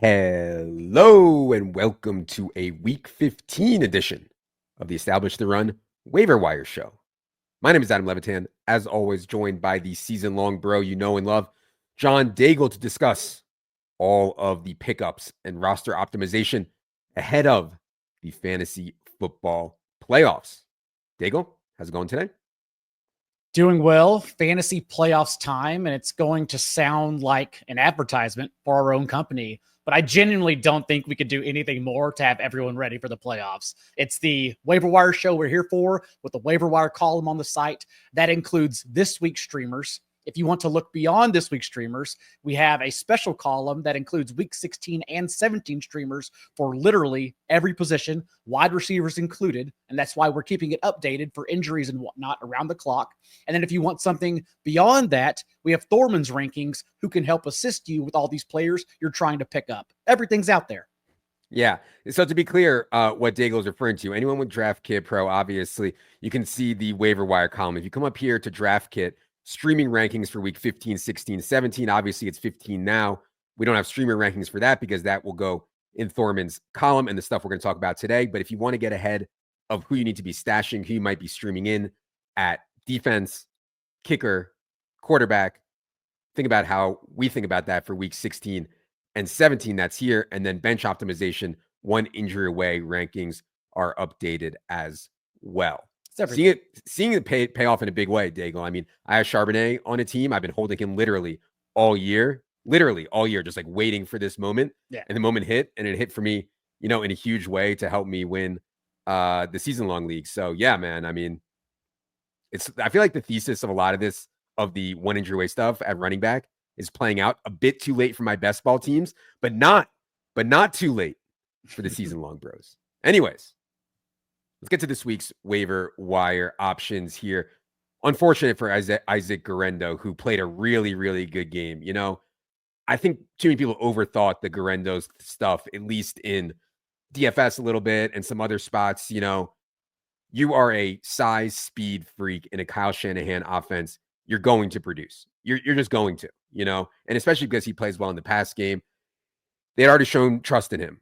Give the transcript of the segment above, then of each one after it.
Hello and welcome to a Week 15 edition of the Establish the Run Waiver Wire Show. My name is Adam Levitan, as always joined by the season-long bro you know and love, John Daigle, to discuss all of the pickups and roster optimization ahead of the fantasy football playoffs. Daigle, how's it going today? Doing well. Fantasy playoffs time, and it's going to sound like an advertisement for our own company, but I genuinely don't think we could do anything more to have everyone ready for the playoffs. It's the waiver wire show we're here for, with the waiver wire column on the site. That includes this week's streamers. If you want to look beyond this week's streamers, we have a special column that includes week 16 and 17 streamers for literally every position, wide receivers included. And that's why we're keeping it updated for injuries and whatnot around the clock. And then if you want something beyond that, we have Thorman's rankings, who can help assist you with all these players you're trying to pick up. Everything's out there. Yeah. So to be clear, what Daigle is referring to, anyone with DraftKit Pro, obviously, you can see the waiver wire column. If you come up here to DraftKit, streaming rankings for week 15, 16, 17. Obviously, it's 15 now. We don't have streamer rankings for that because that will go in Thorman's column and the stuff we're going to talk about today. But if you want to get ahead of who you need to be stashing, who you might be streaming in at defense, kicker, quarterback, think about how we think about that for week 16 and 17. That's here. And then bench optimization, one injury away rankings are updated as well. Seeing it pay off in a big way, Daigle. I mean, I have Charbonnet on a team. I've been holding him literally all year, just like waiting for this moment. Yeah. And the moment hit, and it hit for me, in a huge way to help me win the season-long league. So yeah, man. I mean, I feel like the thesis of a lot of this, of the one injury away stuff at running back, is playing out a bit too late for my best ball teams, but not too late for the season-long bros. Anyways. Let's get to this week's waiver wire options here. Unfortunate for Isaac Guerendo, who played a really, really good game. I think too many people overthought the Guerendo's stuff, at least in DFS a little bit and some other spots. You are a size speed freak in a Kyle Shanahan offense. You're going to produce. You're just going to, and especially because he plays well in the pass game. They had already shown trust in him.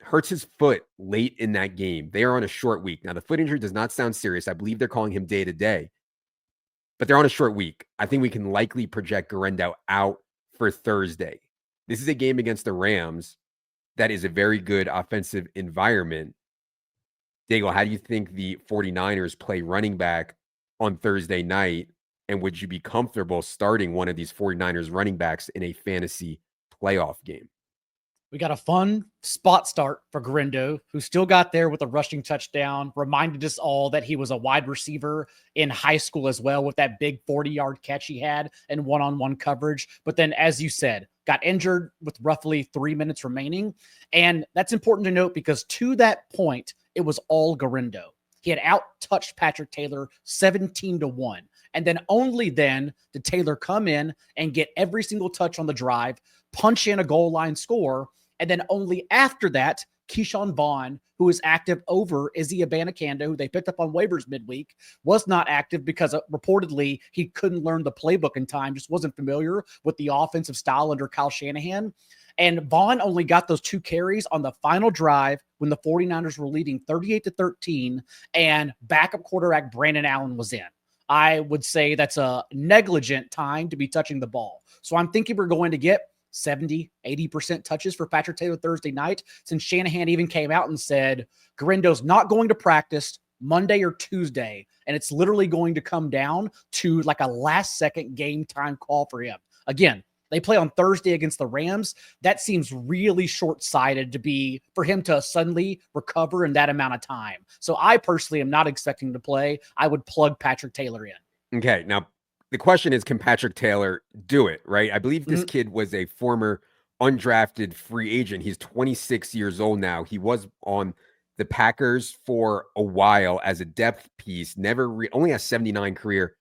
Hurts his foot late in that game. They are on a short week. Now, the foot injury does not sound serious. I believe they're calling him day-to-day, but they're on a short week. I think we can likely project Guerendo out for Thursday. This is a game against the Rams that is a very good offensive environment. Daigle, how do you think the 49ers play running back on Thursday night? And would you be comfortable starting one of these 49ers running backs in a fantasy playoff game? We got a fun spot start for Guerendo, who still got there with a rushing touchdown, reminded us all that he was a wide receiver in high school as well, with that big 40-yard catch he had and one-on-one coverage. But then, as you said, got injured with roughly 3 minutes remaining. And that's important to note because to that point, it was all Guerendo. He had out-touched Patrick Taylor 17-1. And then only then did Taylor come in and get every single touch on the drive, punch in a goal line score. And then only after that, Keyshawn Vaughn, who is active over Izzy Abanikanda, who they picked up on waivers midweek, was not active because reportedly he couldn't learn the playbook in time, just wasn't familiar with the offensive style under Kyle Shanahan. And Vaughn only got those 2 carries on the final drive when the 49ers were leading 38-13 and backup quarterback Brandon Allen was in. I would say that's a negligent time to be touching the ball. So I'm thinking we're going to get 70, 80% touches for Patrick Taylor Thursday night, since Shanahan even came out and said Guerendo's not going to practice Monday or Tuesday, and it's literally going to come down to like a last-second game time call for him. Again, they play on Thursday against the Rams. That seems really short-sighted for him to suddenly recover in that amount of time. So I personally am not expecting him to play. I would plug Patrick Taylor in. Okay, now the question is, can Patrick Taylor do it, right? I believe this kid was a former undrafted free agent. He's 26 years old now. He was on the Packers for a while as a depth piece, only has 79 career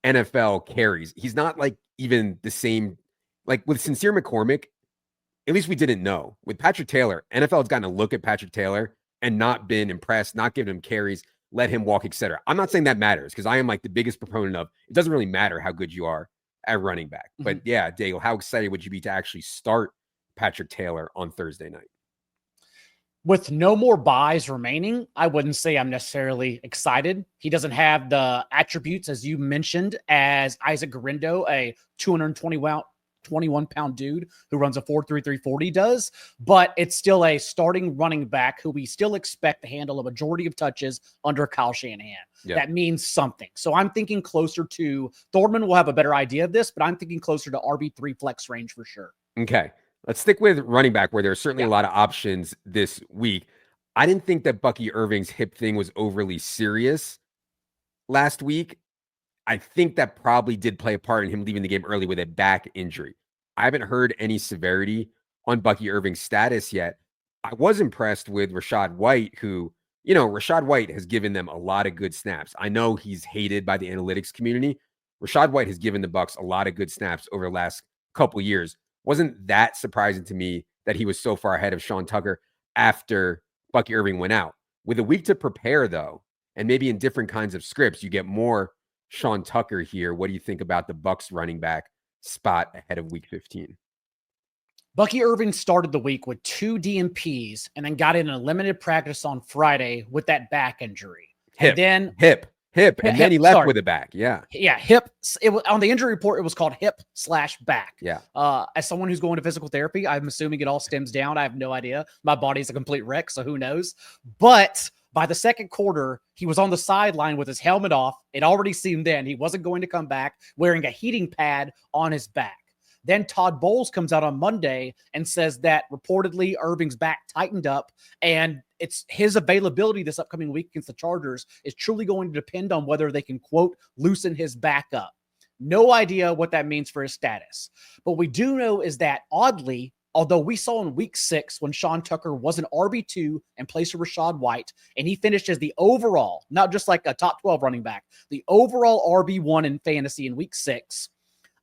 NFL carries. He's not like even the same, like with Sincere McCormick, at least we didn't know. With Patrick Taylor, NFL has gotten a look at Patrick Taylor and not been impressed, not given him carries, let him walk, etc. I'm not saying that matters because I am like the biggest proponent of it doesn't really matter how good you are at running back. But yeah, Daigle, how excited would you be to actually start Patrick Taylor on Thursday night? With no more buys remaining, I wouldn't say I'm necessarily excited. He doesn't have the attributes, as you mentioned, as Isaac Guerendo, a 221-pound dude who runs a 4.33 40 does, but it's still a starting running back who we still expect to handle a majority of touches under Kyle Shanahan. Yep. That means something. So I'm thinking closer to Thorman will have a better idea of this, but I'm thinking closer to RB3 flex range for sure. Okay. Let's stick with running back, where there's certainly a lot of options this week. I didn't think that Bucky Irving's hip thing was overly serious last week. I think that probably did play a part in him leaving the game early with a back injury. I haven't heard any severity on Bucky Irving's status yet. I was impressed with Rachaad White, who, Rachaad White has given them a lot of good snaps. I know he's hated by the analytics community. Rachaad White has given the Bucs a lot of good snaps over the last couple years. Wasn't that surprising to me that he was so far ahead of Sean Tucker after Bucky Irving went out. With a week to prepare, though, and maybe in different kinds of scripts, you get more Sean Tucker here. What do you think about the Bucs running back spot ahead of week 15? Bucky Irving started the week with 2 DNPs and then got in a limited practice on Friday with that back injury. Hip, and then he left with a back. Hip. It was on the injury report. It was called hip/back. As someone who's going to physical therapy, I'm assuming it all stems down. I have no idea. My body's a complete wreck, so who knows? But by the second quarter, he was on the sideline with his helmet off. It already seemed then he wasn't going to come back wearing a heating pad on his back. Then Todd Bowles comes out on Monday and says that reportedly Irving's back tightened up, and it's his availability this upcoming week against the Chargers is truly going to depend on whether they can, quote, loosen his back up. No idea what that means for his status. But what we do know is that, oddly, although we saw in week 6 when Sean Tucker was an RB2 in place of Rachaad White, and he finished as the overall, not just like a top 12 running back, the overall RB1 in fantasy in week 6,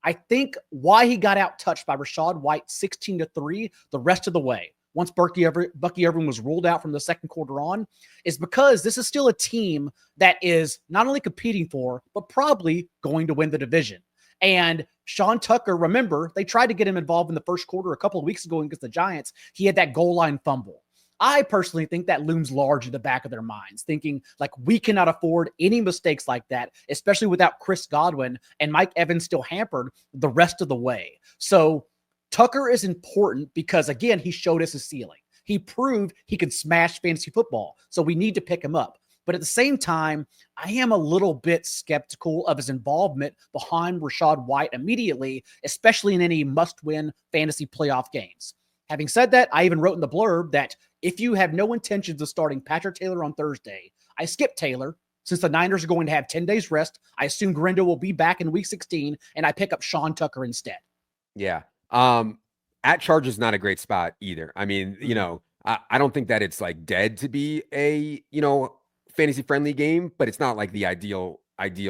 I think why he got out touched by Rachaad White 16-3 the rest of the way, once Bucky Irving was ruled out from the second quarter on, is because this is still a team that is not only competing for, but probably going to win the division. And Sean Tucker, remember, they tried to get him involved in the first quarter a couple of weeks ago against the Giants. He had that goal line fumble. I personally think that looms large in the back of their minds, thinking like we cannot afford any mistakes like that, especially without Chris Godwin and Mike Evans still hampered the rest of the way. So Tucker is important because, again, he showed us his ceiling. He proved he could smash fantasy football. So we need to pick him up. But at the same time, I am a little bit skeptical of his involvement behind Rachaad White immediately, especially in any must-win fantasy playoff games. Having said that, I even wrote in the blurb that if you have no intentions of starting Patrick Taylor on Thursday, I skip Taylor. Since the Niners are going to have 10 days rest, I assume Guerendo will be back in week 16, and I pick up Sean Tucker instead. Yeah. At Chargers is not a great spot either. I mean, I don't think that it's like dead to be a, fantasy friendly game, but it's not like the ideal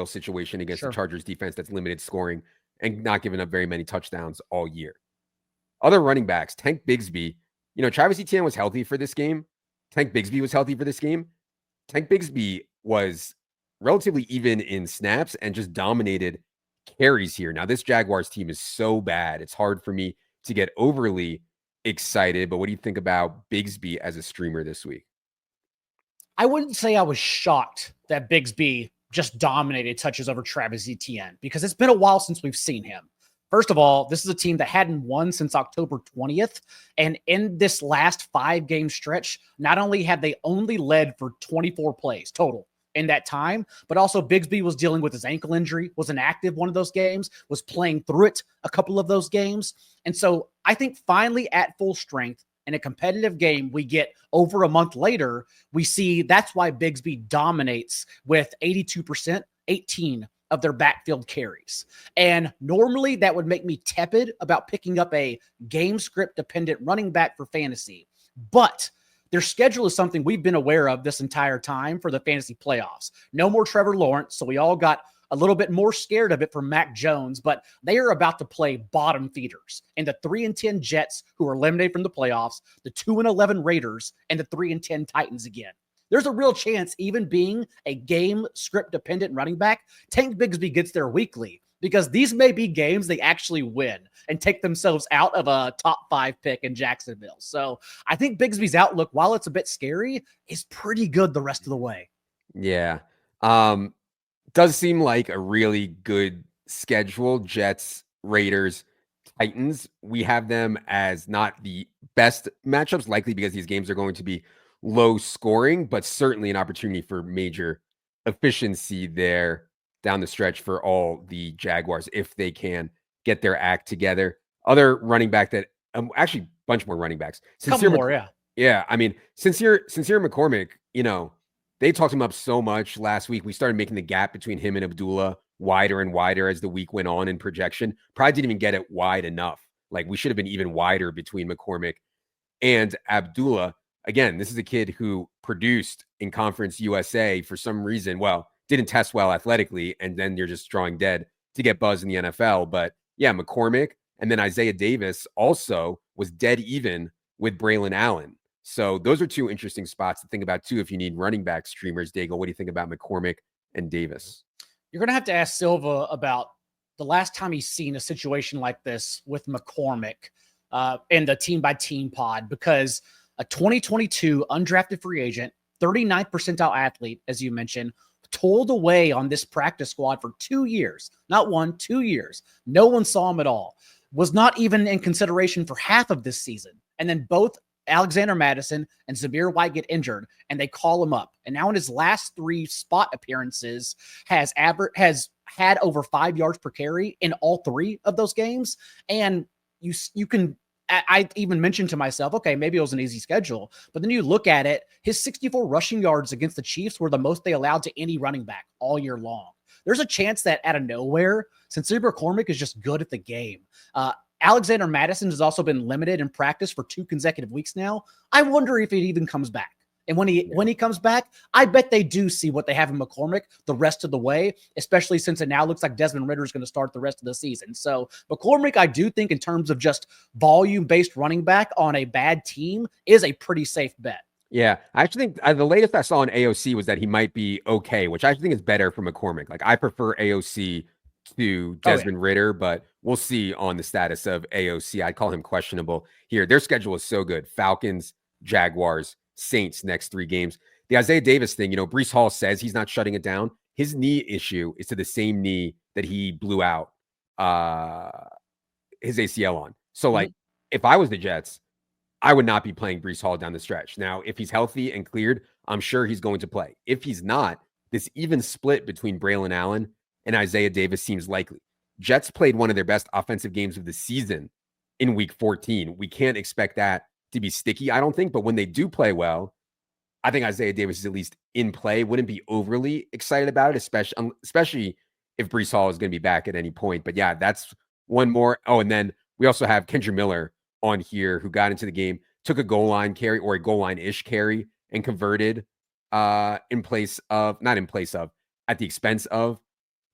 situation against the Chargers defense that's limited scoring and not giving up very many touchdowns all year. Other running backs, Tank Bigsby, Travis Etienne was healthy for this game. Tank Bigsby was healthy for this game. Tank Bigsby was relatively even in snaps and just dominated carries here. Now, this Jaguars team is so bad. It's hard for me to get overly excited, but what do you think about Bigsby as a streamer this week? I wouldn't say I was shocked that Bigsby just dominated touches over Travis Etienne because it's been a while since we've seen him. First of all, this is a team that hadn't won since October 20th. And in this last 5-game stretch, not only had they only led for 24 plays total in that time, but also Bigsby was dealing with his ankle injury, was inactive one of those games, was playing through it a couple of those games. And so I think finally at full strength in a competitive game we get over a month later, we see that's why Bigsby dominates with 82%, 18 of their backfield carries. And normally that would make me tepid about picking up a game script dependent running back for fantasy. But their schedule is something we've been aware of this entire time for the fantasy playoffs. No more Trevor Lawrence, so we all got a little bit more scared of it for Mac Jones, but they are about to play bottom feeders and the 3-10 Jets, who are eliminated from the playoffs, the 2-11 Raiders, and the 3-10 Titans again. There's a real chance, even being a game script dependent running back, Tank Bigsby gets there weekly. because these may be games they actually win and take themselves out of a top 5 pick in Jacksonville. So I think Bigsby's outlook, while it's a bit scary, is pretty good the rest of the way. Yeah. Does seem like a really good schedule. Jets, Raiders, Titans. We have them as not the best matchups, likely because these games are going to be low scoring, but certainly an opportunity for major efficiency there down the stretch for all the Jaguars if they can get their act together. Other running back that actually a bunch more running backs. Couple more, yeah. Yeah, I mean, Sincere McCormick, they talked him up so much last week. We started making the gap between him and Abdullah wider and wider as the week went on in projection. Probably didn't even get it wide enough. Like we should have been even wider between McCormick and Abdullah. Again, this is a kid who produced in Conference USA for some reason. Well, didn't test well athletically, and then you're just drawing dead to get buzz in the NFL. But yeah, McCormick and then Isaiah Davis also was dead even with Braylon Allen. So those are two interesting spots to think about too if you need running back streamers. Daigle, what do you think about McCormick and Davis? You're going to have to ask Silva about the last time he's seen a situation like this with McCormick in the team-by-team pod, because a 2022 undrafted free agent, 39th percentile athlete, as you mentioned, toiled away on this practice squad for 2 years. Not 1, 2 years. No one saw him at all. Was not even in consideration for half of this season. And then both Alexander Madison and Zamir White get injured, and they call him up. And now in his last 3 spot appearances has had over 5 yards per carry in all 3 of those games. And you can, I even mentioned to myself, okay, maybe it was an easy schedule. But then you look at it, his 64 rushing yards against the Chiefs were the most they allowed to any running back all year long. There's a chance that out of nowhere, Sincere McCormick is just good at the game. Alexander Madison has also been limited in practice for 2 consecutive weeks now. I wonder if it even comes back. And when he comes back, I bet they do see what they have in McCormick the rest of the way, especially since it now looks like Desmond Ridder is going to start the rest of the season. So McCormick, I do think in terms of just volume-based running back on a bad team is a pretty safe bet. Yeah, I actually think the latest I saw on AOC was that he might be okay, which I actually think is better for McCormick. Like I prefer AOC to Desmond Ridder, but we'll see on the status of AOC. I'd call him questionable here. Their schedule is so good. Falcons, Jaguars, Saints next 3 games. The Isaiah Davis thing, Breece Hall says he's not shutting it down. His knee issue is to the same knee that he blew out his ACL on. So like if I was the Jets, I would not be playing Breece Hall down the stretch. Now, if he's healthy and cleared, I'm sure he's going to play. If he's not, this even split between Braylon Allen and Isaiah Davis seems likely. Jets played one of their best offensive games of the season in week 14. We can't expect that to be sticky, I don't think. But when they do play well, I think Isaiah Davis is at least in play. Wouldn't be overly excited about it, especially if Breece Hall is going to be back at any point. But yeah, that's one more. Oh, and then we also have Kendra Miller on here who got into the game, took a goal line carry or a goal line-ish carry and converted at the expense of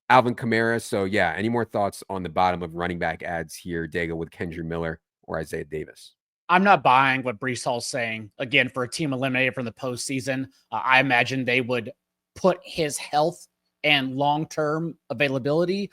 Alvin Kamara. So yeah, any more thoughts on the bottom of running back ads here, Daigle, with Kendra Miller or Isaiah Davis? I'm not buying what Breece Hall's saying. Again, for a team eliminated from the postseason, I imagine they would put his health and long-term availability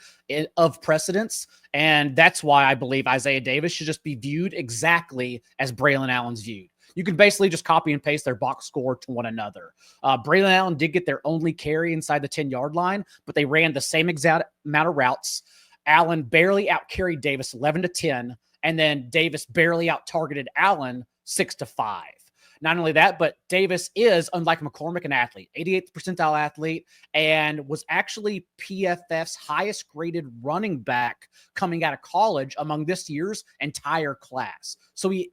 of precedence. And that's why I believe Isaiah Davis should just be viewed exactly as Braylon Allen's viewed. You can basically just copy and paste their box score to one another. Braylon Allen did get their only carry inside the 10-yard line, but they ran the same exact amount of routes. Allen barely out-carried Davis 11-10, and then Davis barely out-targeted Allen 6-5. Not only that, but Davis is, unlike McCormick, an athlete, 88th percentile athlete, and was actually PFF's highest graded running back coming out of college among this year's entire class. So he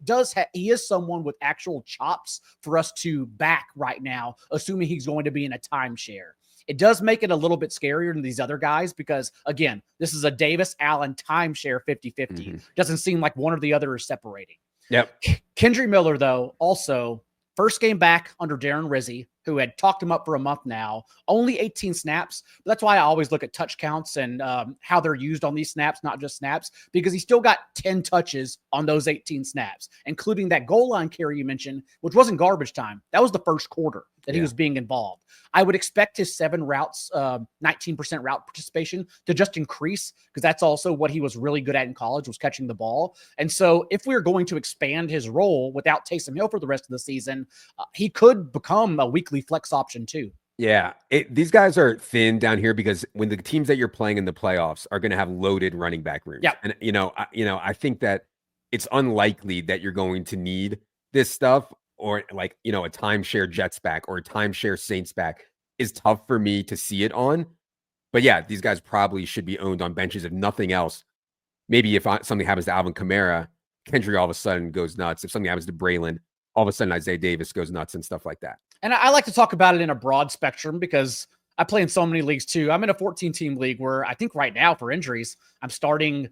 is someone with actual chops for us to back right now, assuming he's going to be in a timeshare. It does make it a little bit scarier than these other guys because, again, this is a Davis-Allen timeshare 50-50. Doesn't seem like one or the other is separating. Yep. Kendra Miller, though, also first game back under Darren Rizzi, who had talked him up for a month now, only 18 snaps. But that's why I always look at touch counts and how they're used on these snaps, not just snaps, because he still got 10 touches on those 18 snaps, including that goal line carry you mentioned, which wasn't garbage time. That was the first quarter. that he was being involved. I would expect his 7 routes, 19% route participation to just increase, because that's also what he was really good at in college, was catching the ball. And so if we're going to expand his role without Taysom Hill for the rest of the season, he could become a weekly flex option too. Yeah, these guys are thin down here because when the teams that you're playing in the playoffs are going to have loaded running back rooms, and I think that it's unlikely that you're going to need this stuff, or like a timeshare Jets back or a timeshare Saints back is tough for me to see it on. But yeah, these guys probably should be owned on benches if nothing else. Maybe if something happens to Alvin Kamara, Kendry all of a sudden goes nuts. If something happens to Braylon, all of a sudden Isaiah Davis goes nuts and stuff like that. And I like to talk about it in a broad spectrum because I play in so many leagues too. I'm in a 14-team league where I think right now for injuries, I'm starting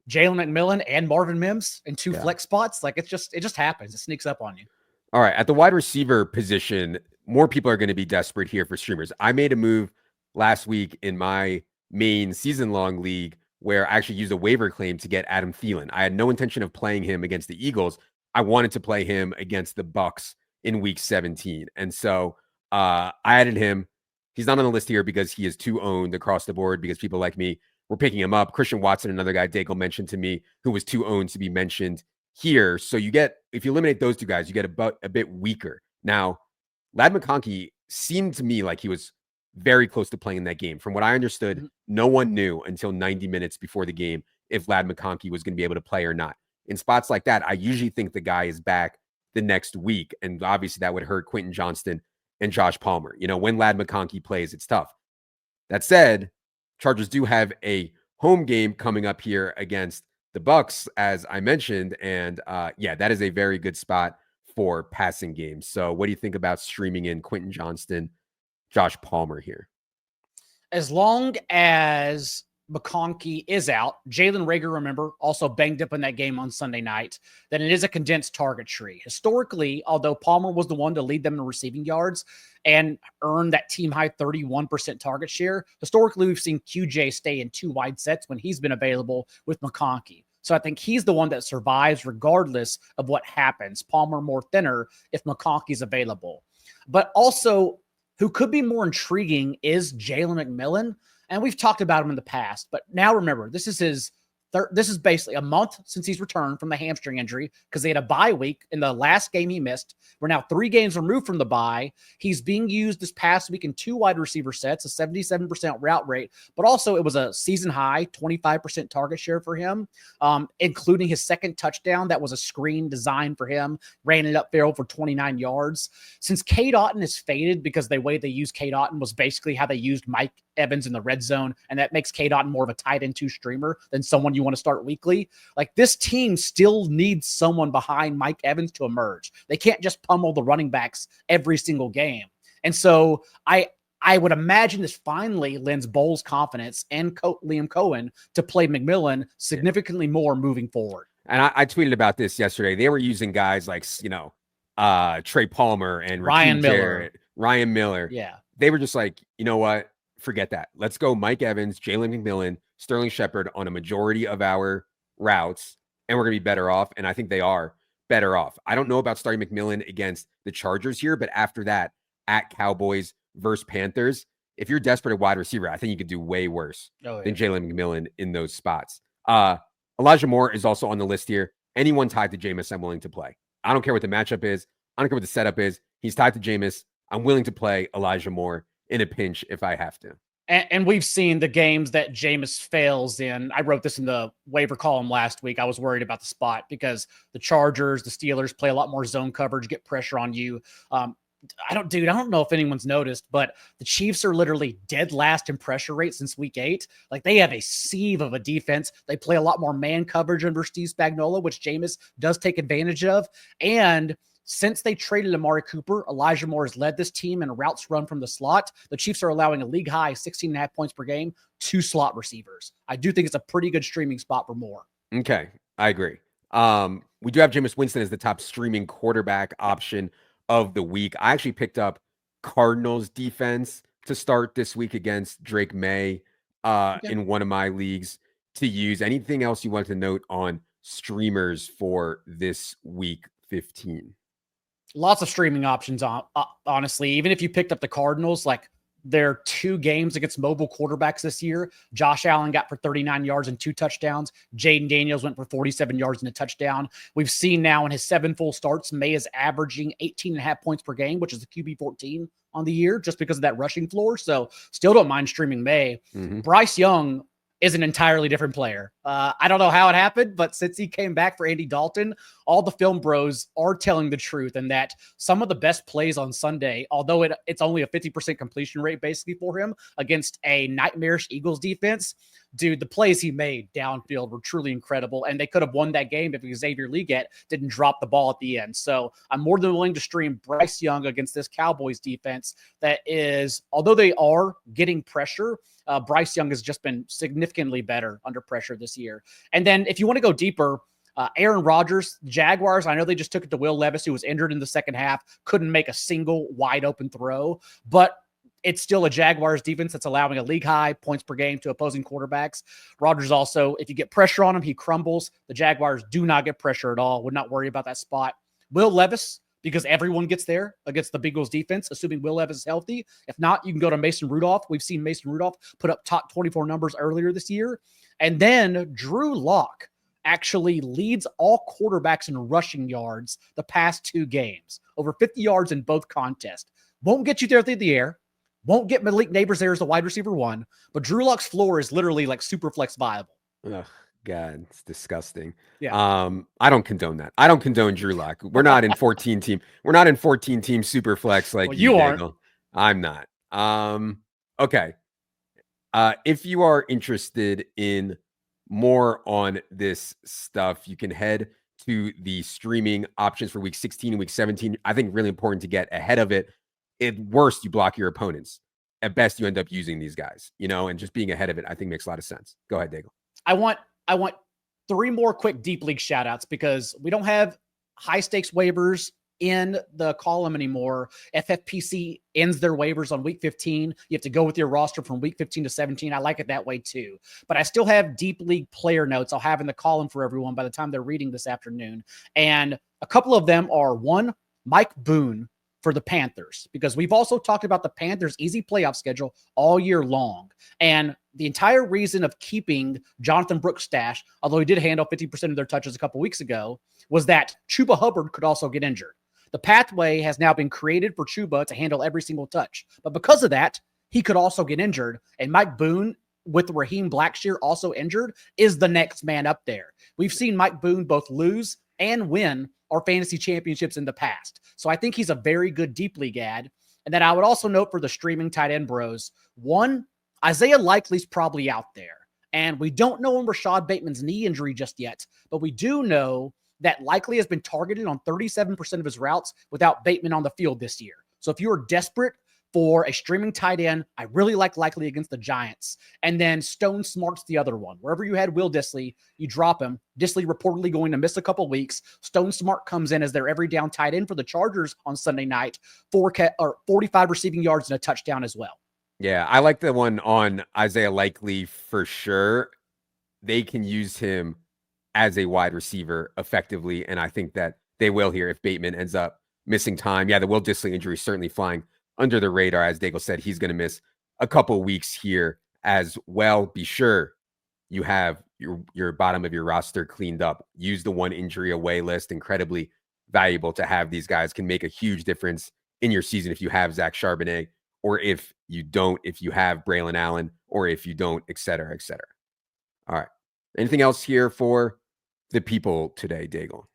Jalen McMillan and Marvin Mims in 2 flex spots. Like it just happens. It sneaks up on you. All right. At the wide receiver position, more people are going to be desperate here for streamers. I made a move last week in my main season-long league where I actually used a waiver claim to get Adam Thielen. I had no intention of playing him against the Eagles. I wanted to play him against the Bucs in week 17. And so I added him. He's not on the list here because he is too owned across the board because people like me were picking him up. Christian Watson, another guy Daigle mentioned to me, who was too owned to be mentioned here. So you get, if you eliminate those 2 guys, you get a bit weaker. Now, Ladd McConkey seemed to me like he was very close to playing in that game. From what I understood, no one knew until 90 minutes before the game if Ladd McConkey was going to be able to play or not. In spots like that, I usually think the guy is back the next week. And obviously that would hurt Quentin Johnston and Josh Palmer. When Ladd McConkey plays, it's tough. That said, Chargers do have a home game coming up here against the Bucs, as I mentioned. And that is a very good spot for passing games. So what do you think about streaming in Quentin Johnston, Josh Palmer here? As long as McConkey is out, Jalen Reagor, remember, also banged up in that game on Sunday night, then it is a condensed target tree. Historically, although Palmer was the one to lead them in receiving yards and earn that team high 31% target share, historically we've seen QJ stay in 2 wide sets when he's been available with McConkey. So I think he's the one that survives regardless of what happens. Palmer more thinner if McConkey's available. But also, who could be more intriguing is Jalen McMillan. And we've talked about him in the past, but now remember, this is basically a month since he's returned from the hamstring injury because they had a bye week in the last game he missed. We're now 3 games removed from the bye. He's being used this past week in 2 wide receiver sets, a 77% route rate, but also it was a season high 25% target share for him, including his 2nd touchdown. That was a screen designed for him, ran it upfield for 29 yards. Since Cade Otton has faded because the way they used Cade Otton was basically how they used Mike Evans in the red zone, and that makes Cade Otton more of a tight end 2 streamer than someone you want to start weekly. Like, this team still needs someone behind Mike Evans to emerge. They can't just pummel the running backs every single game. And so I would imagine this finally lends Bowles confidence and Liam Cohen to play McMillan significantly more moving forward. And I tweeted about this yesterday. They were using guys like, Trey Palmer and Ryan Miller. Jarrett, Ryan Miller. Yeah. They were just like, you know what? Forget that. Let's go Mike Evans, Jalen McMillan, Sterling Shepard on a majority of our routes, and we're going to be better off. And I think they are better off. I don't know about starting McMillan against the Chargers here, but after that, at Cowboys versus Panthers, if you're desperate at wide receiver, I think you could do way worse than Jalen McMillan in those spots. Elijah Moore is also on the list here. Anyone tied to Jameis, I'm willing to play. I don't care what the matchup is. I don't care what the setup is. He's tied to Jameis. I'm willing to play Elijah Moore in a pinch if I have to. And we've seen the games that Jameis fails in. I wrote this in the waiver column last week. I was worried about the spot because the Chargers, the Steelers play a lot more zone coverage, get pressure on you. I don't know if anyone's noticed, but the Chiefs are literally dead last in pressure rate since week 8. Like, they have a sieve of a defense. They play a lot more man coverage under Steve Spagnuolo, which Jameis does take advantage of. And since they traded Amari Cooper, Elijah Moore has led this team in routes run from the slot. The Chiefs are allowing a league high 16.5 points per game to slot receivers. I do think it's a pretty good streaming spot for Moore. Okay, I agree. We do have Jameis Winston as the top streaming quarterback option of the week. I actually picked up Cardinals defense to start this week against Drake May in one of my leagues to use. Anything else you want to note on streamers for this week 15? Lots of streaming options on honestly. Even if you picked up the Cardinals, like their 2 games against mobile quarterbacks this year, Josh Allen got for 39 yards and 2 touchdowns. Jaden Daniels went for 47 yards and a touchdown. We've seen now in his 7 full starts, May is averaging 18.5 points per game, which is the QB 14 on the year, just because of that rushing floor. So still don't mind streaming May. Bryce Young is an entirely different player. I don't know how it happened, but since he came back for Andy Dalton, all the film bros are telling the truth, and that some of the best plays on Sunday, although it's only a 50% completion rate basically for him against a nightmarish Eagles defense, dude, the plays he made downfield were truly incredible, and they could have won that game if Xavier Leggett didn't drop the ball at the end. So I'm more than willing to stream Bryce Young against this Cowboys defense that is, although they are getting pressure, Bryce Young has just been significantly better under pressure this year. And then if you want to go deeper, Aaron Rodgers, Jaguars, I know they just took it to Will Levis, who was injured in the second half, couldn't make a single wide open throw, but it's still a Jaguars defense that's allowing a league high points per game to opposing quarterbacks. Rodgers also, if you get pressure on him, he crumbles. The Jaguars do not get pressure at all. Would not worry about that spot. Will Levis, because everyone gets there against the Bengals defense, assuming Will Levis is healthy. If not, you can go to Mason Rudolph. We've seen Mason Rudolph put up top 24 numbers earlier this year. And then Drew Lock actually leads all quarterbacks in rushing yards the past 2 games, over 50 yards in both contests. Won't get you there through the air. Won't get Malik Neighbors there as the wide receiver 1, but Drew Lock's floor is literally like super flex viable. Oh, God, it's disgusting. Yeah. I don't condone that. I don't condone Drew Lock. We're not in 14 team. We're not in 14 team super flex like well, you aren't. Daigle. I'm not. Okay. If you are interested in more on this stuff, you can head to the streaming options for week 16 and week 17. I think really important to get ahead of it. At worst, you block your opponents. At best, you end up using these guys, and just being ahead of it, I think makes a lot of sense. Go ahead, Daigle. I want 3 more quick deep league shout outs because we don't have high stakes waivers in the column anymore. FFPC ends their waivers on week 15. You have to go with your roster from week 15 to 17. I like it that way too. But I still have deep league player notes I'll have in the column for everyone by the time they're reading this afternoon. And a couple of them are 1, Mike Boone for the Panthers, because we've also talked about the Panthers' easy playoff schedule all year long. And the entire reason of keeping Jonathan Brooks' stash, although he did handle 50% of their touches a couple weeks ago, was that Chuba Hubbard could also get injured. The pathway has now been created for Chuba to handle every single touch. But because of that, he could also get injured. And Mike Boone, with Raheem Blackshear also injured, is the next man up there. We've seen Mike Boone both lose and win our fantasy championships in the past. So I think he's a very good deep league ad. And then I would also note for the streaming tight end bros, 1, Isaiah Likely's probably out there. And we don't know on Rashad Bateman's knee injury just yet, but we do know that Likely has been targeted on 37% of his routes without Bateman on the field this year. So if you are desperate for a streaming tight end, I really like Likely against the Giants. And then Stone Smart's the other one. Wherever you had Will Dissly, you drop him. Dissly reportedly going to miss a couple weeks. Stone Smart comes in as their every down tight end for the Chargers on Sunday night, 45 receiving yards and a touchdown as well. Yeah, I like the one on Isaiah Likely for sure. They can use him as a wide receiver effectively, and I think that they will here if Bateman ends up missing time. Yeah, the Will Dissly injury is certainly flying under the radar. As Daigle said, he's going to miss a couple weeks here as well. Be sure you have your bottom of your roster cleaned up. Use the 1 injury away list. Incredibly valuable to have. These guys can make a huge difference in your season if you have Zach Charbonnet, or if you don't, if you have Braylon Allen, or if you don't, et cetera, et cetera. All right. Anything else here for the people today, Daigle?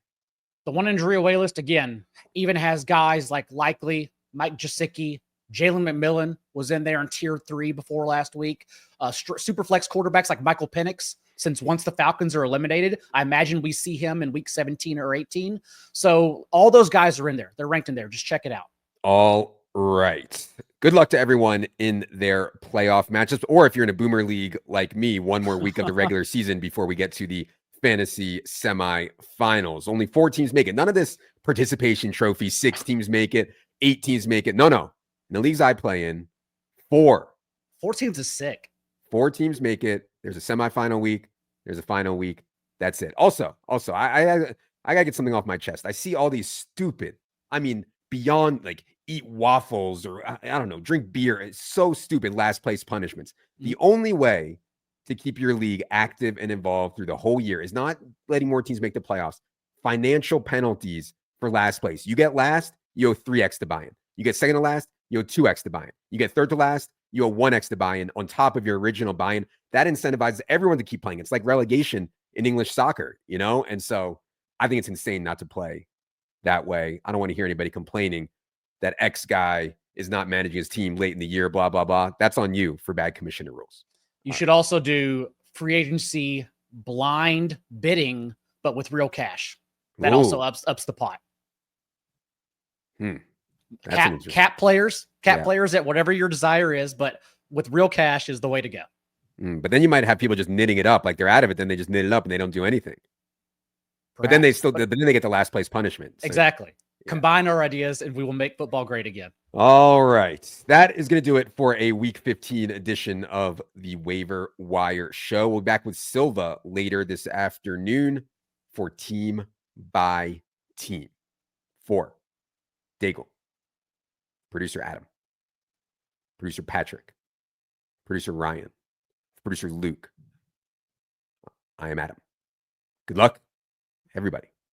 The 1 injury away list, again, even has guys like Likely, Mike Gesicki, Jalen McMillan was in there in tier 3 before last week. Super flex quarterbacks like Michael Penix, since once the Falcons are eliminated, I imagine we see him in week 17 or 18. So all those guys are in there. They're ranked in there. Just check it out. All right. Good luck to everyone in their playoff matchups. Or if you're in a boomer league like me, 1 more week of the regular season before we get to the fantasy semifinals. Only 4 teams make it. None of this participation trophy. 6 teams make it. 8 teams make it. No. In the leagues I play in, 4 teams is sick. 4 teams make it. There's a semifinal week. There's a final week. That's it. Also, I gotta get something off my chest. I see all these stupid I mean, beyond like eat waffles or I don't know, drink beer. It's so stupid. Last place punishments. The only way to keep your league active and involved through the whole year is not letting more teams make the playoffs. Financial penalties for last place. You get last, you owe 3x to buy-in. You get second to last, you owe 2x to buy-in. You get third to last, you owe 1x to buy-in on top of your original buy-in. That incentivizes everyone to keep playing. It's like relegation in English soccer, you know? And so I think it's insane not to play that way. I don't want to hear anybody complaining that X guy is not managing his team late in the year, blah, blah, blah. That's on you for bad commissioner rules. You should also do free agency blind bidding, but with real cash. That also ups the pot. Cap players at whatever your desire is, but with real cash is the way to go. But then you might have people just knitting it up, like they're out of it, then they just knit it up and they don't do anything. Perhaps, but then they get the last place punishment. So, exactly. Yeah. Combine our ideas and we will make football great again. All right. That is going to do it for a week 15 edition of the Waiver Wire Show. We'll be back with Silva later this afternoon for Team by Team. For Daigle, producer Adam, producer Patrick, producer Ryan, producer Luke. I am Adam. Good luck, everybody.